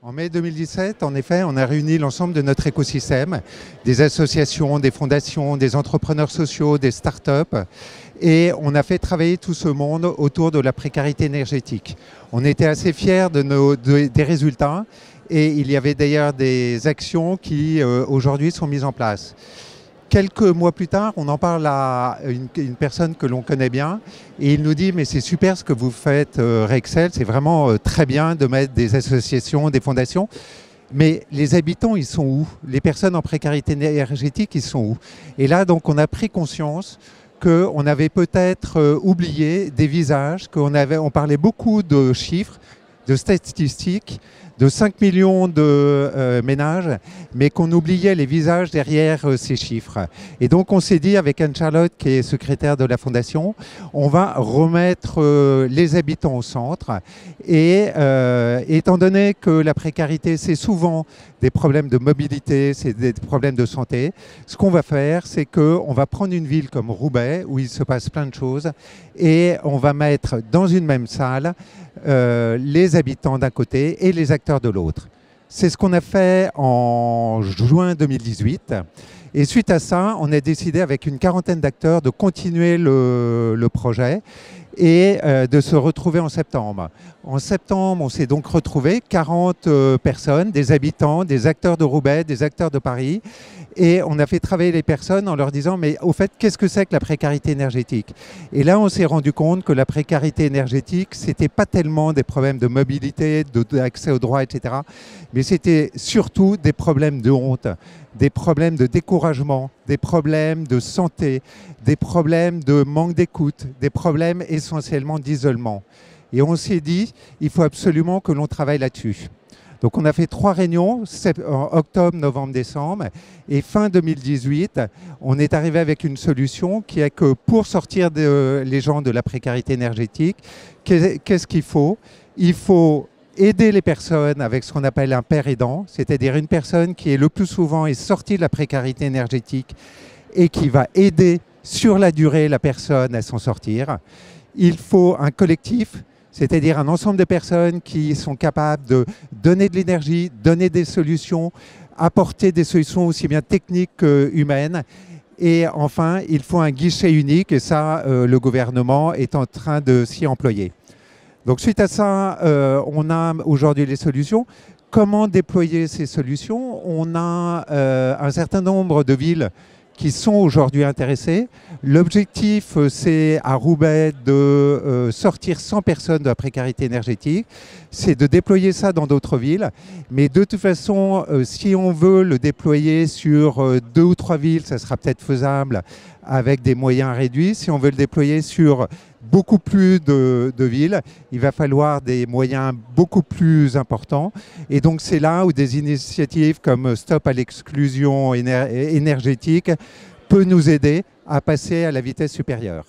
En mai 2017, en effet, on a réuni l'ensemble de notre écosystème, des associations, des fondations, des entrepreneurs sociaux, des startups, et on a fait travailler tout ce monde autour de la précarité énergétique. On était assez fiers des résultats, et il y avait d'ailleurs des actions qui aujourd'hui sont mises en place. Quelques mois plus tard, on en parle à une personne que l'on connaît bien et il nous dit « mais c'est super ce que vous faites Rexel, c'est vraiment très bien de mettre des associations, des fondations, mais les habitants, ils sont où? Les personnes en précarité énergétique, ils sont où ?» Et là, donc, on a pris conscience qu'on avait peut-être oublié des visages, on parlait beaucoup de chiffres, de statistiques, de 5 millions de ménages, mais qu'on oubliait les visages derrière ces chiffres. Et donc on s'est dit avec Anne-Charlotte, qui est secrétaire de la Fondation, on va remettre les habitants au centre. Et étant donné que la précarité, c'est souvent des problèmes de mobilité, c'est des problèmes de santé, ce qu'on va faire, c'est qu'on va prendre une ville comme Roubaix, où il se passe plein de choses, et on va mettre dans une même salle les habitants d'un côté et les acteurs de l'autre. C'est ce qu'on a fait en juin 2018. Et suite à ça, on a décidé avec une quarantaine d'acteurs de continuer le projet et de se retrouver en septembre. En septembre, on s'est donc retrouvé 40 personnes, des habitants, des acteurs de Roubaix, des acteurs de Paris. Et on a fait travailler les personnes en leur disant « mais au fait, qu'est-ce que c'est que la précarité énergétique ?» Et là, on s'est rendu compte que la précarité énergétique, c'était pas tellement des problèmes de mobilité, d'accès aux droits, etc. Mais c'était surtout des problèmes de honte, des problèmes de découragement, des problèmes de santé, des problèmes de manque d'écoute, des problèmes essentiellement d'isolement. Et on s'est dit, il faut absolument que l'on travaille là-dessus. Donc on a fait 3 réunions, en octobre, novembre, décembre, et fin 2018, on est arrivé avec une solution qui est que pour sortir les gens de la précarité énergétique, qu'est-ce qu'il faut? Il faut aider les personnes avec ce qu'on appelle un père aidant, c'est-à-dire une personne qui est le plus souvent est sortie de la précarité énergétique et qui va aider sur la durée la personne à s'en sortir. Il faut un collectif, c'est-à-dire un ensemble de personnes qui sont capables de donner de l'énergie, donner des solutions, apporter des solutions aussi bien techniques qu'humaines. Et enfin, il faut un guichet unique et ça, le gouvernement est en train de s'y employer. Donc suite à ça, on a aujourd'hui les solutions. Comment déployer ces solutions? On a un certain nombre de villes qui sont aujourd'hui intéressés. L'objectif, c'est à Roubaix de sortir 100 personnes de la précarité énergétique. C'est de déployer ça dans d'autres villes. Mais de toute façon, si on veut le déployer sur 2 ou 3 villes, ça sera peut-être faisable avec des moyens réduits. Si on veut le déployer sur beaucoup plus de villes, il va falloir des moyens beaucoup plus importants. Et donc c'est là où des initiatives comme Stop à l'exclusion énergétique peut nous aider à passer à la vitesse supérieure.